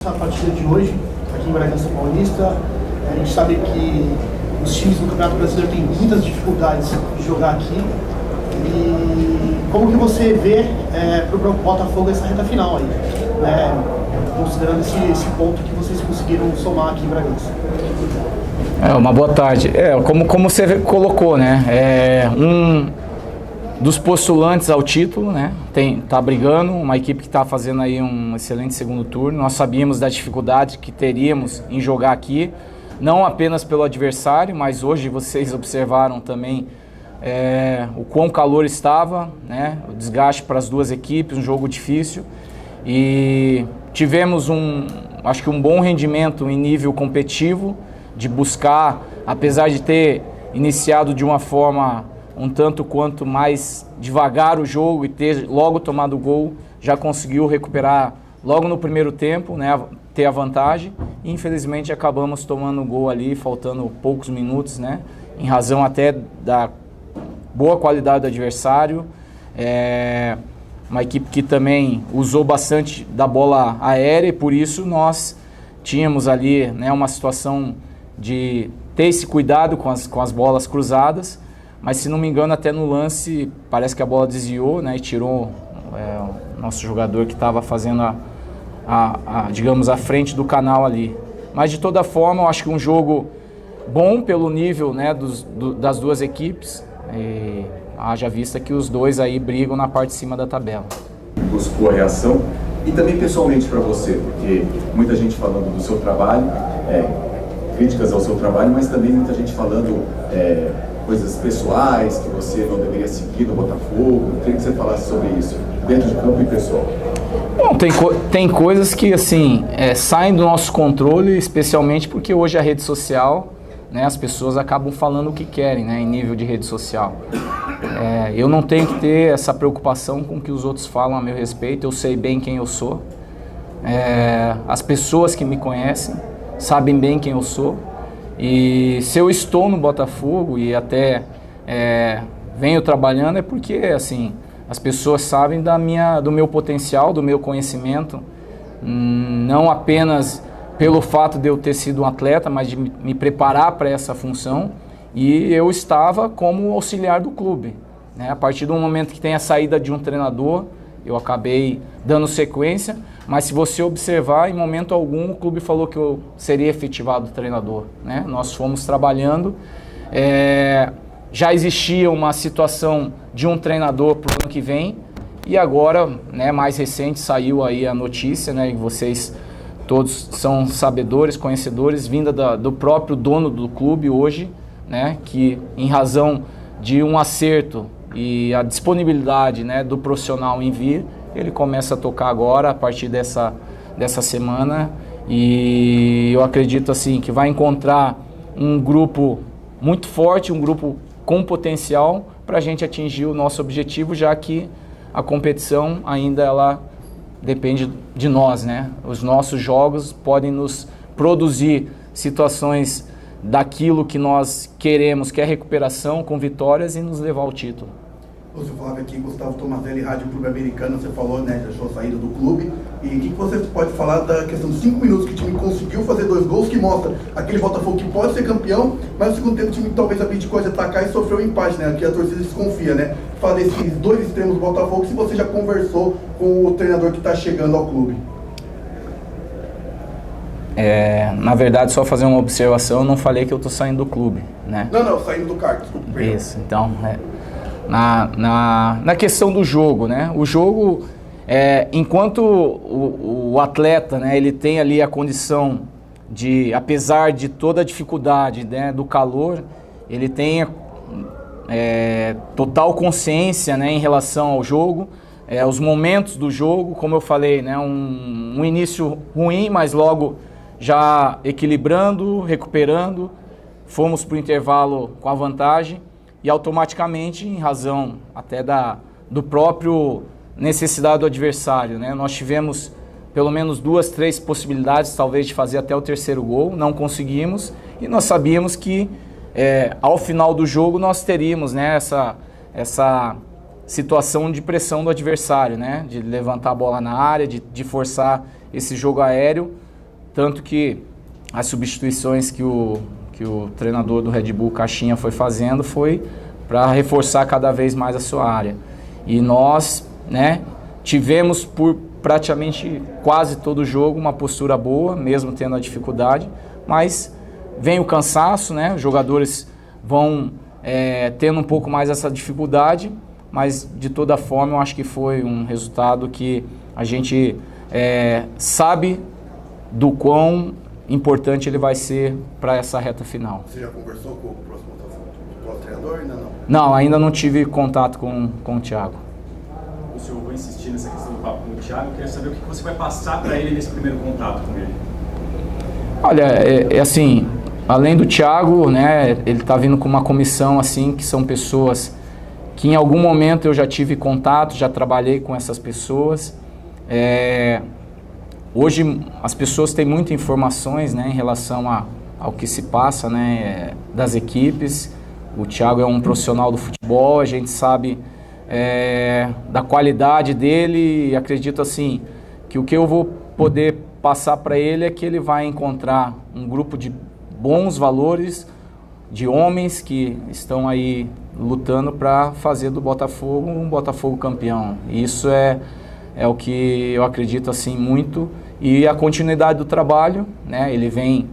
Essa partida de hoje, aqui em Bragança Paulista, a gente sabe que os times do Campeonato Brasileiro têm muitas dificuldades de jogar aqui. E como que você vê para o Botafogo essa reta final aí, né? Considerando esse ponto que vocês conseguiram somar aqui em Bragança? Uma boa tarde. Como você colocou, né? Dos postulantes ao título, né? Tá brigando, uma equipe que está fazendo aí um excelente segundo turno. Nós sabíamos da dificuldade que teríamos em jogar aqui, não apenas pelo adversário, mas hoje vocês observaram também o quão calor estava, né? O desgaste para as duas equipes, um jogo difícil. E tivemos acho que um bom rendimento em nível competitivo, de buscar, apesar de ter iniciado de uma forma um tanto quanto mais devagar o jogo e ter logo tomado o gol, já conseguiu recuperar logo no primeiro tempo, né, ter a vantagem. E infelizmente acabamos tomando o gol ali, faltando poucos minutos, né, em razão até da boa qualidade do adversário. Uma equipe que também usou bastante da bola aérea e por isso nós tínhamos ali, né, uma situação de ter esse cuidado com as bolas cruzadas. Mas se não me engano, até no lance, parece que a bola desviou, né, e tirou o nosso jogador que estava fazendo digamos, a frente do canal ali. Mas de toda forma, eu acho que um jogo bom pelo nível, né, das duas equipes. E haja vista que os dois aí brigam na parte de cima da tabela. Buscou a reação e também pessoalmente para você, porque muita gente falando do seu trabalho, críticas ao seu trabalho, mas também muita gente falando coisas pessoais, que você não deveria seguir no Botafogo. Queria que você falasse sobre isso, dentro de campo e pessoal. Bom, tem coisas que assim saem do nosso controle, especialmente porque hoje a rede social, né, as pessoas acabam falando o que querem, né, em nível de rede social. Eu não tenho que ter essa preocupação com o que os outros falam a meu respeito, eu sei bem quem eu sou. As pessoas que me conhecem sabem bem quem eu sou. E se eu estou no Botafogo e até venho trabalhando é porque assim, as pessoas sabem do meu potencial, do meu conhecimento, não apenas pelo fato de eu ter sido um atleta, mas de me preparar para essa função. E eu estava como auxiliar do clube, né? A partir do momento que tem a saída de um treinador, eu acabei dando sequência, mas se você observar, em momento algum o clube falou que eu seria efetivado treinador, né? Nós fomos trabalhando, já existia uma situação de um treinador para o ano que vem, e agora, né, mais recente, saiu aí a notícia, né, e vocês todos são sabedores, conhecedores, vinda do próprio dono do clube hoje, né, que em razão de um acerto e a disponibilidade, né, do profissional em vir, ele começa a tocar agora, a partir dessa semana, e eu acredito assim que vai encontrar um grupo muito forte, um grupo com potencial para a gente atingir o nosso objetivo, já que a competição ainda ela depende de nós, né? Os nossos jogos podem nos produzir situações daquilo que nós queremos, que é recuperação com vitórias e nos levar ao título. Você falava aqui, Gustavo Tomazelli, Rádio Clube Americano, você falou, né, deixou a saída do clube. E o que você pode falar da questão dos 5 minutos que o time conseguiu fazer 2 gols, que mostra aquele Botafogo que pode ser campeão, mas no segundo tempo o time talvez abdicou de atacar e sofreu um empate, né, que a torcida desconfia, né? Fala desses 2 extremos do Botafogo, se você já conversou com o treinador que está chegando ao clube. Na verdade, só fazer uma observação, eu não falei que eu estou saindo do clube, né? Não, saindo do cargo, desculpa. Isso, então, na questão do jogo, né? O jogo, enquanto o atleta, né, ele tem ali a condição de, apesar de toda a dificuldade, né, do calor, ele tem total consciência, né, em relação ao jogo, os momentos do jogo, como eu falei, né, um início ruim, mas logo já equilibrando, recuperando, fomos para o intervalo com a vantagem e automaticamente, em razão até do próprio necessidade do adversário, né, nós tivemos pelo menos 2, 3 possibilidades talvez de fazer até o terceiro gol, não conseguimos e nós sabíamos que ao final do jogo nós teríamos, né, essa situação de pressão do adversário, né? De levantar a bola na área, de forçar esse jogo aéreo, tanto que as substituições que o treinador do Red Bull, Caixinha, foi fazendo foi para reforçar cada vez mais a sua área. E nós, né, tivemos por praticamente quase todo o jogo uma postura boa, mesmo tendo a dificuldade, mas vem o cansaço, né, os jogadores vão tendo um pouco mais essa dificuldade, mas de toda forma eu acho que foi um resultado que a gente sabe do quão importante ele vai ser para essa reta final. Você já conversou com o próximo treinador? Ainda não? Não, ainda não tive contato com o Thiago. O senhor vai insistir nessa questão do papo com o Thiago, eu queria saber o que você vai passar para ele nesse primeiro contato com ele. Olha, assim, além do Thiago, né, ele está vindo com uma comissão assim, que são pessoas que em algum momento eu já tive contato, já trabalhei com essas pessoas. Hoje as pessoas têm muitas informações, né, em relação ao que se passa, né, das equipes. O Thiago é um profissional do futebol, a gente sabe da qualidade dele e acredito assim que o que eu vou poder passar para ele é que ele vai encontrar um grupo de bons valores, de homens que estão aí lutando para fazer do Botafogo um Botafogo campeão. E isso é o que eu acredito assim muito. E a continuidade do trabalho, né, ele vem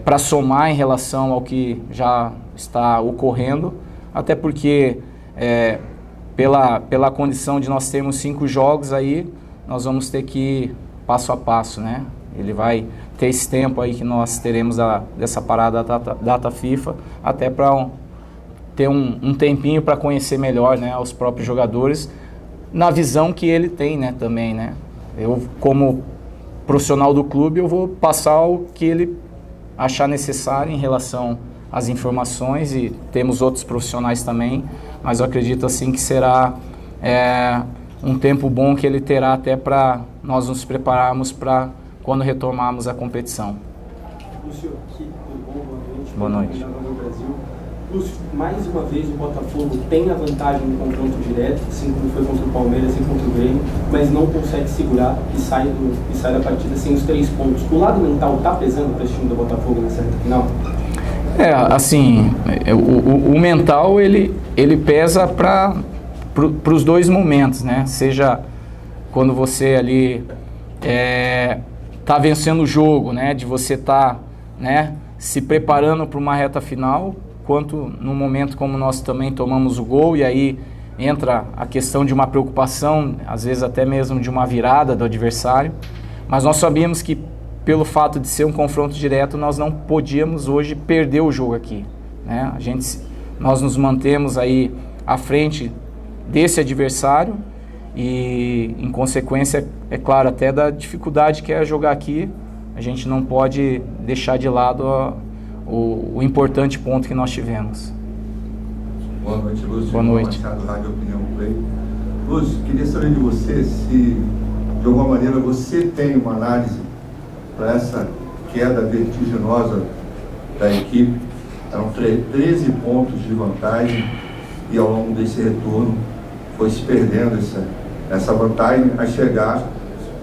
para somar em relação ao que já está ocorrendo, até porque pela condição de nós termos 5 jogos aí, nós vamos ter que ir passo a passo, né? Ele vai ter esse tempo aí que nós teremos dessa parada data FIFA, até para ter um tempinho para conhecer melhor, né, os próprios jogadores, na visão que ele tem, né, também, né? Eu, como profissional do clube, eu vou passar o que ele achar necessário em relação às informações e temos outros profissionais também, mas eu acredito assim que será um tempo bom que ele terá até para nós nos prepararmos para quando retomarmos a competição. Lúcio, aqui, tudo bom? Boa noite. Lúcio, mais uma vez o Botafogo tem a vantagem no confronto direto, assim como foi contra o Palmeiras e contra o Grêmio, mas não consegue segurar e sai da partida sem os 3 pontos. O lado mental está pesando para esse time do Botafogo nessa reta final? Assim, o mental ele pesa para os dois momentos, né? Seja quando você ali tá vencendo o jogo, né? De você estar, né, se preparando para uma reta final, quanto no momento como nós também tomamos o gol e aí entra a questão de uma preocupação, às vezes até mesmo de uma virada do adversário, mas nós sabíamos que pelo fato de ser um confronto direto, nós não podíamos hoje perder o jogo aqui, né? Nós nos mantemos aí à frente desse adversário e em consequência, é claro, até da dificuldade que é jogar aqui, a gente não pode deixar de lado o importante ponto que nós tivemos. Boa noite, Lúcio. Boa noite. Machado, Rádio Opinião Play. Lúcio, queria saber de você se, de alguma maneira, você tem uma análise para essa queda vertiginosa da equipe. Eram 13 pontos de vantagem e ao longo desse retorno foi se perdendo essa vantagem a chegar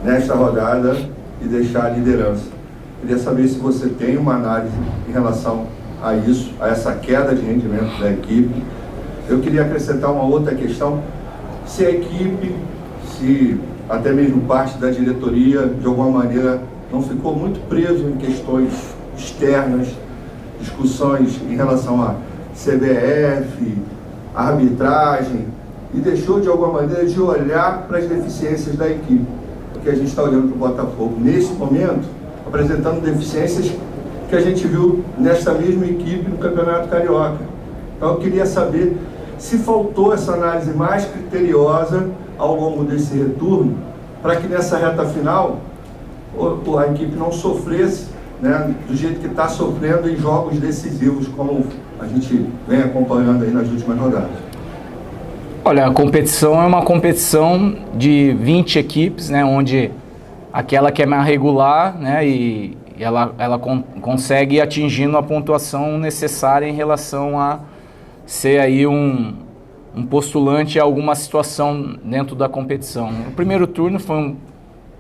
nesta rodada e deixar a liderança. Queria saber se você tem uma análise em relação a isso, a essa queda de rendimento da equipe. Eu queria acrescentar uma outra questão, se a equipe, se até mesmo parte da diretoria, de alguma maneira, não ficou muito preso em questões externas, discussões em relação a CBF, arbitragem, e deixou de alguma maneira de olhar para as deficiências da equipe. Porque a gente está olhando para o Botafogo, nesse momento, apresentando deficiências que a gente viu nesta mesma equipe no Campeonato Carioca. Então eu queria saber se faltou essa análise mais criteriosa ao longo desse retorno, para que nessa reta final a equipe não sofresse, né, do jeito que está sofrendo em jogos decisivos, como a gente vem acompanhando aí nas últimas rodadas. Olha, a competição é uma competição de 20 equipes, né, onde aquela que é mais regular, né, e ela consegue ir atingindo a pontuação necessária em relação a ser aí um postulante a alguma situação dentro da competição. O primeiro turno foi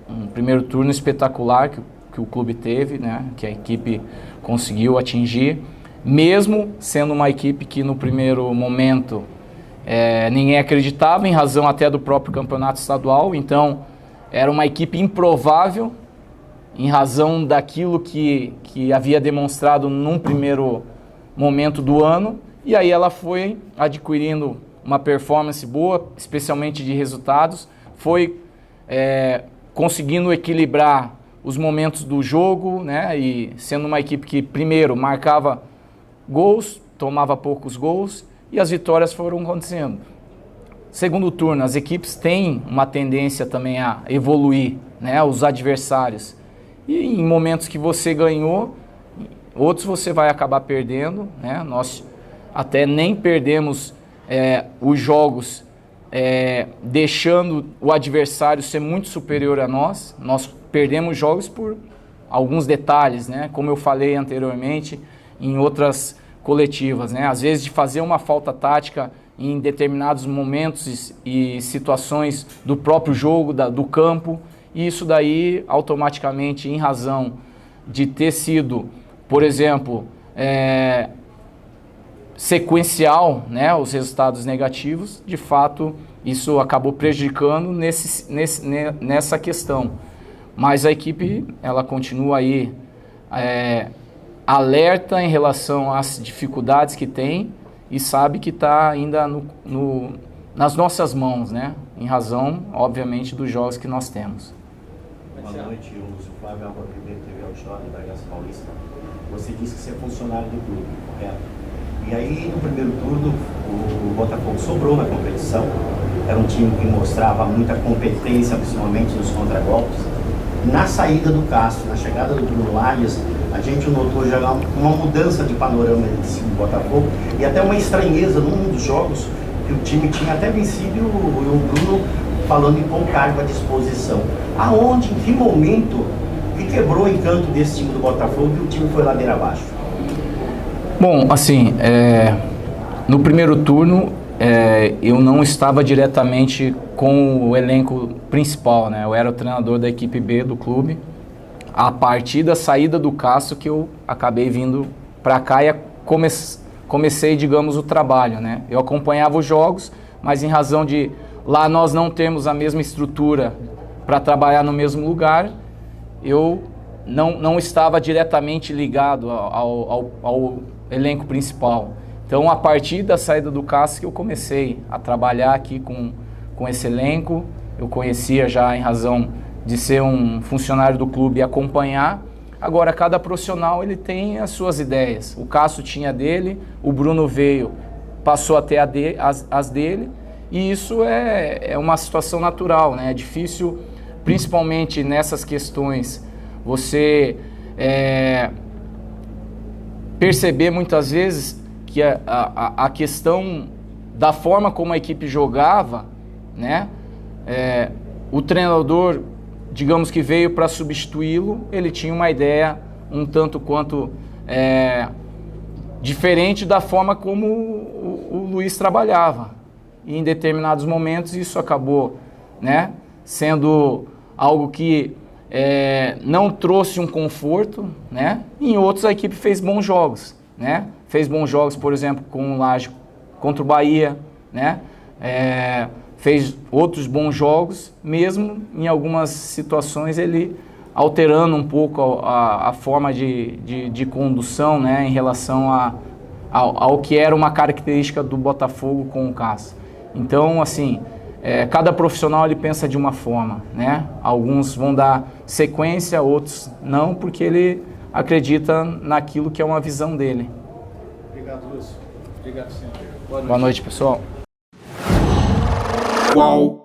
um primeiro turno espetacular, que o clube teve, né, que a equipe conseguiu atingir, mesmo sendo uma equipe que no primeiro momento ninguém acreditava, em razão até do próprio campeonato estadual. Então era uma equipe improvável, em razão daquilo que havia demonstrado num primeiro momento do ano, e aí ela foi adquirindo uma performance boa, especialmente de resultados, foi conseguindo equilibrar os momentos do jogo, né, e sendo uma equipe que primeiro marcava gols, tomava poucos gols, e as vitórias foram acontecendo. Segundo turno, as equipes têm uma tendência também a evoluir, né, os adversários. E em momentos que você ganhou, outros você vai acabar perdendo, né? Nós até nem perdemos os jogos deixando o adversário ser muito superior a nós. Nós perdemos jogos por alguns detalhes, né? Como eu falei anteriormente em outras coletivas, né? Às vezes de fazer uma falta tática em determinados momentos e situações do próprio jogo, do campo. E isso daí, automaticamente, em razão de ter sido, por exemplo, sequencial, né, os resultados negativos, de fato, isso acabou prejudicando nessa questão. Mas a equipe, ela continua aí alerta em relação às dificuldades que tem e sabe que está ainda nas nossas mãos, né, em razão, obviamente, dos jogos que nós temos. Boa noite, eu sou Flávio Álvaro Ribeiro, TV Auditório da Aliança Paulista. Você disse que você é funcionário do clube, correto? E aí, no primeiro turno, o Botafogo sobrou na competição. Era um time que mostrava muita competência, principalmente nos contragolpes. Na saída do Castro, na chegada do Bruno Lages, a gente notou já uma mudança de panorama do Botafogo e até uma estranheza num dos jogos que o time tinha até vencido o Bruno falando em pôr cargo à disposição. Aonde, em que momento, que quebrou o encanto desse time do Botafogo e o time foi ladeira abaixo? Bom, assim, no primeiro turno eu não estava diretamente com o elenco principal, né? Eu era o treinador da equipe B do clube. A partir da saída do Castro que eu acabei vindo para cá e comecei, digamos, o trabalho, né? Eu acompanhava os jogos, mas em razão de lá nós não temos a mesma estrutura para trabalhar no mesmo lugar, eu não estava diretamente ligado ao elenco principal. Então, a partir da saída do Castro que eu comecei a trabalhar aqui com esse elenco. Eu conhecia já em razão de ser um funcionário do clube e acompanhar. Agora, cada profissional ele tem as suas ideias. O Castro tinha dele, o Bruno veio, passou a ter as dele, e isso é uma situação natural, né? É difícil, principalmente nessas questões, você perceber muitas vezes que a questão da forma como a equipe jogava, né? O treinador, digamos que veio para substituí-lo, ele tinha uma ideia um tanto quanto diferente da forma como o Luiz trabalhava. E em determinados momentos isso acabou, né, sendo algo que não trouxe um conforto, né? Em outros a equipe fez bons jogos, né? Fez bons jogos, por exemplo, com o Laje contra o Bahia, né? Fez outros bons jogos, mesmo em algumas situações ele alterando um pouco a forma de condução, né, em relação ao que era uma característica do Botafogo com o Castro. Então, assim, cada profissional ele pensa de uma forma, né? Alguns vão dar sequência, outros não, porque ele acredita naquilo que é uma visão dele. Obrigado, Lúcio. Obrigado, senhor. Boa noite, pessoal. Qual